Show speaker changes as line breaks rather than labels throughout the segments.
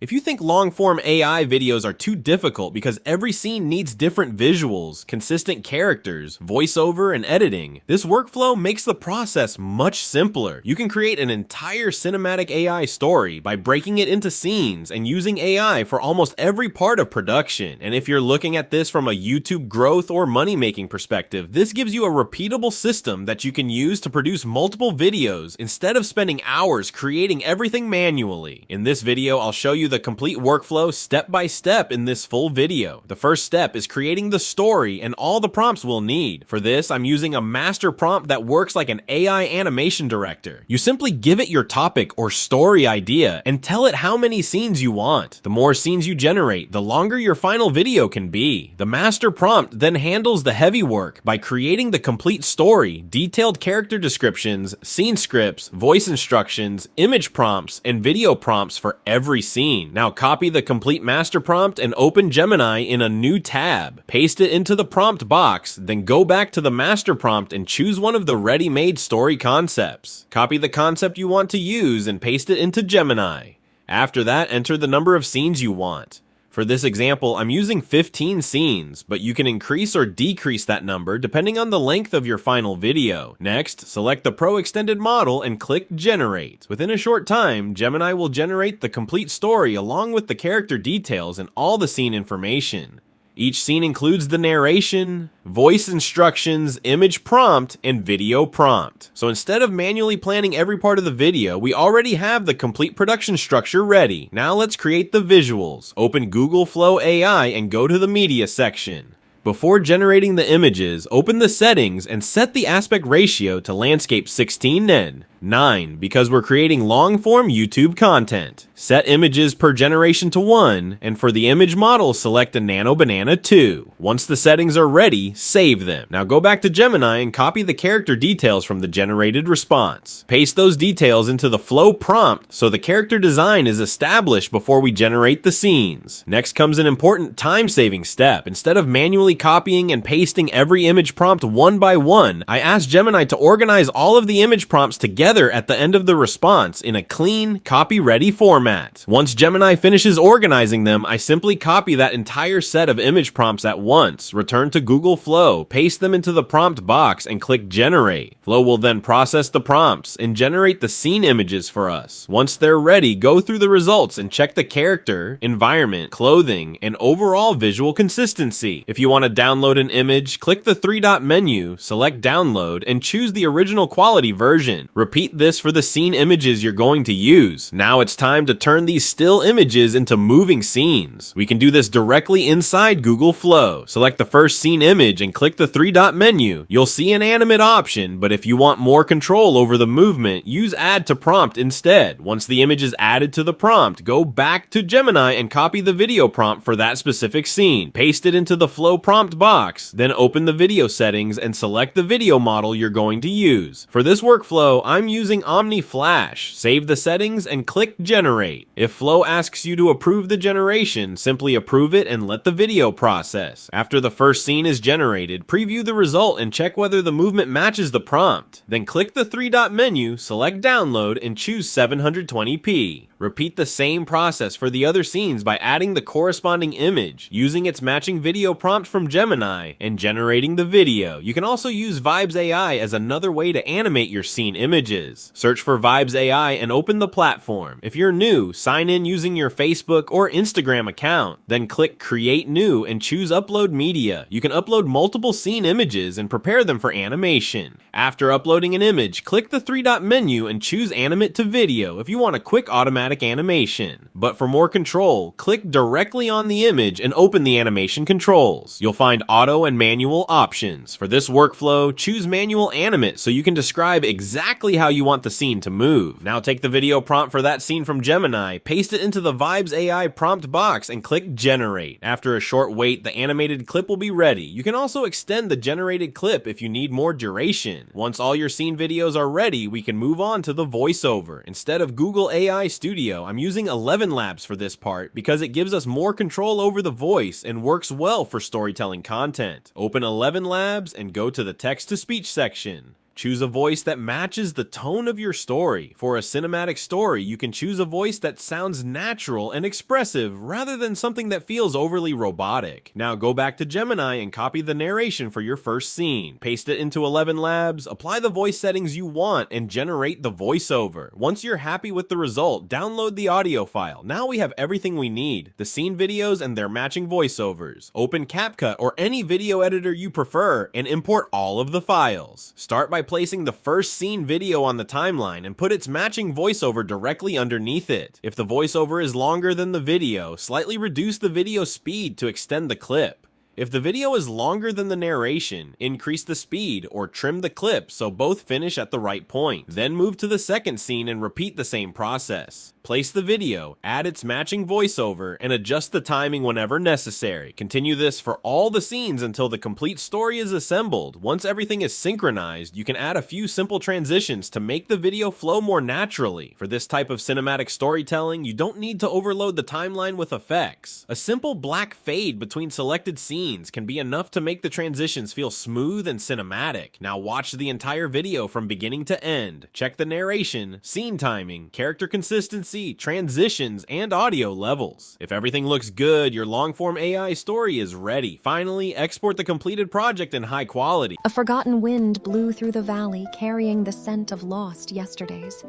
If you think long-form AI videos are too difficult because every scene needs different visuals, consistent characters, voiceover, and editing, this workflow makes the process much simpler. You can create an entire cinematic AI story by breaking it into scenes and using AI for almost every part of production. And if you're looking at this from a YouTube growth or money-making perspective, this gives you a repeatable system that you can use to produce multiple videos instead of spending hours creating everything manually. In this video, I'll show you the complete workflow step by step in this full video. The first step is creating the story and all the prompts we'll need. For this, I'm using a master prompt that works like an AI animation director. You simply give it your topic or story idea and tell it how many scenes you want. The more scenes you generate, the longer your final video can be. The master prompt then handles the heavy work by creating the complete story, detailed character descriptions, scene scripts, voice instructions, image prompts, and video prompts for every scene. Now copy the complete master prompt and open Gemini in a new tab. Paste it into the prompt box, then go back to the master prompt and choose one of the ready-made story concepts. Copy the concept you want to use and paste it into Gemini. After that, enter the number of scenes you want. For this example, I'm using 15 scenes, but you can increase or decrease that number depending on the length of your final video. Next, select the Pro Extended model and click Generate. Within a short time, Gemini will generate the complete story along with the character details and all the scene information. Each scene includes the narration, voice instructions, image prompt, and video prompt. So instead of manually planning every part of the video, we already have the complete production structure ready. Now let's create the visuals. Open Google Flow AI and go to the media section. Before generating the images, open the settings and set the aspect ratio to landscape 16:9 because we're creating long-form YouTube content. Set images per generation to 1, and for the image model, select a Nano Banana 2. Once the settings are ready, save them. Now go back to Gemini and copy the character details from the generated response. Paste those details into the flow prompt so the character design is established before we generate the scenes. Next comes an important time-saving step. Instead of manually copying and pasting every image prompt one by one, I asked Gemini to organize all of the image prompts together at the end of the response in a clean, copy-ready format. Once Gemini finishes organizing them, I simply copy that entire set of image prompts at once, return to Google Flow, paste them into the prompt box, and click Generate. Flow will then process the prompts and generate the scene images for us. Once they're ready, go through the results and check the character, environment, clothing, and overall visual consistency. If you want to download an image, click the three-dot menu, select Download, and choose the original quality version. Repeat this for the scene images you're going to use. Now it's time to turn these still images into moving scenes. We can do this directly inside Google Flow. Select the first scene image and click the three-dot menu. You'll see an animate option, but if you want more control over the movement, use Add to Prompt instead. Once the image is added to the prompt, go back to Gemini and copy the video prompt for that specific scene. Paste it into the Flow prompt box, then open the video settings and select the video model you're going to use. For this workflow, I'm using Omni Flash. Save the settings and click Generate. If Flow asks you to approve the generation, simply approve it and let the video process. After the first scene is generated, preview the result and check whether the movement matches the prompt. Then click the three-dot menu, select Download, and choose 720p. Repeat the same process for the other scenes by adding the corresponding image, using its matching video prompt from Gemini, and generating the video. You can also use Vibes AI as another way to animate your scene images. Search for Vibes AI and open the platform. If you're new, sign in using your Facebook or Instagram account. Then click Create New and choose Upload Media. You can upload multiple scene images and prepare them for animation. After uploading an image, click the three-dot menu and choose Animate to Video if you want a quick automatic animation. But for more control, click directly on the image and open the animation controls. You'll find auto and manual options. For this workflow, choose Manual Animate so you can describe exactly how you want the scene to move. Now take the video prompt for that scene from Gemini, paste it into the Vibes AI prompt box, and click Generate. After a short wait, the animated clip will be ready. You can also extend the generated clip if you need more duration. Once all your scene videos are ready, we can move on to the voiceover. Instead of Google AI Studio, I'm using 11 Labs for this part because it gives us more control over the voice and works well for storytelling content. Open 11 Labs and go to the text-to-speech section. Choose a voice that matches the tone of your story. For a cinematic story, you can choose a voice that sounds natural and expressive rather than something that feels overly robotic. Now go back to Gemini and copy the narration for your first scene. Paste it into 11 Labs, apply the voice settings you want, and generate the voiceover. Once you're happy with the result, download the audio file. Now we have everything we need: the scene videos and their matching voiceovers. Open CapCut or any video editor you prefer and import all of the files. Start by placing the first scene video on the timeline and put its matching voiceover directly underneath it. If the voiceover is longer than the video, slightly reduce the video speed to extend the clip. If the video is longer than the narration, increase the speed or trim the clip so both finish at the right point. Then move to the second scene and repeat the same process. Place the video, add its matching voiceover, and adjust the timing whenever necessary. Continue this for all the scenes until the complete story is assembled. Once everything is synchronized, you can add a few simple transitions to make the video flow more naturally. For this type of cinematic storytelling, you don't need to overload the timeline with effects. A simple black fade between selected scenes can be enough to make the transitions feel smooth and cinematic. Now watch the entire video from beginning to end. Check the narration, scene timing, character consistency, transitions, and audio levels. If everything looks good, your long-form AI story is ready. Finally, export the completed project in high quality.
A forgotten wind blew through the valley, carrying the scent of lost yesterdays.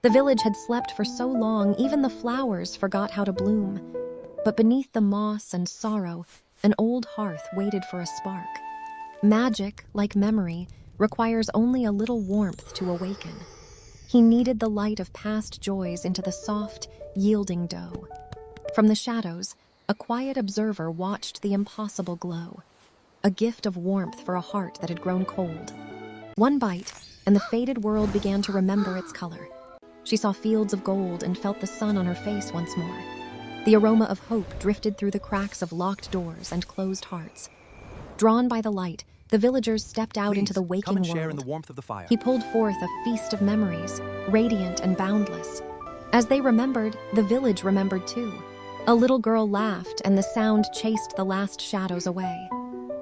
The village had slept for so long, even the flowers forgot how to bloom. But beneath the moss and sorrow, an old hearth waited for a spark. Magic, like memory, requires only a little warmth to awaken. He kneaded the light of past joys into the soft, yielding dough. From the shadows, a quiet observer watched the impossible glow, a gift of warmth for a heart that had grown cold. One bite, and the faded world began to remember its color. She saw fields of gold and felt the sun on her face once more. The aroma of hope drifted through the cracks of locked doors and closed hearts. Drawn by the light, the villagers stepped out into the waking world.
Share in the warmth of the fire.
He pulled forth a feast of memories, radiant and boundless. As they remembered, the village remembered too. A little girl laughed, and the sound chased the last shadows away.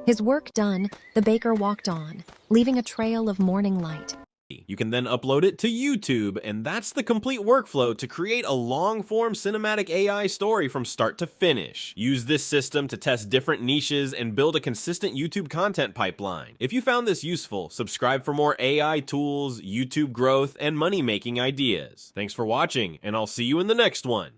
His work done, the baker walked on, leaving a trail of morning light.
You can then upload it to YouTube, and that's the complete workflow to create a long-form cinematic AI story from start to finish. Use this system to test different niches and build a consistent YouTube content pipeline. If you found this useful, subscribe for more AI tools, YouTube growth, and money-making ideas. Thanks for watching, and I'll see you in the next one.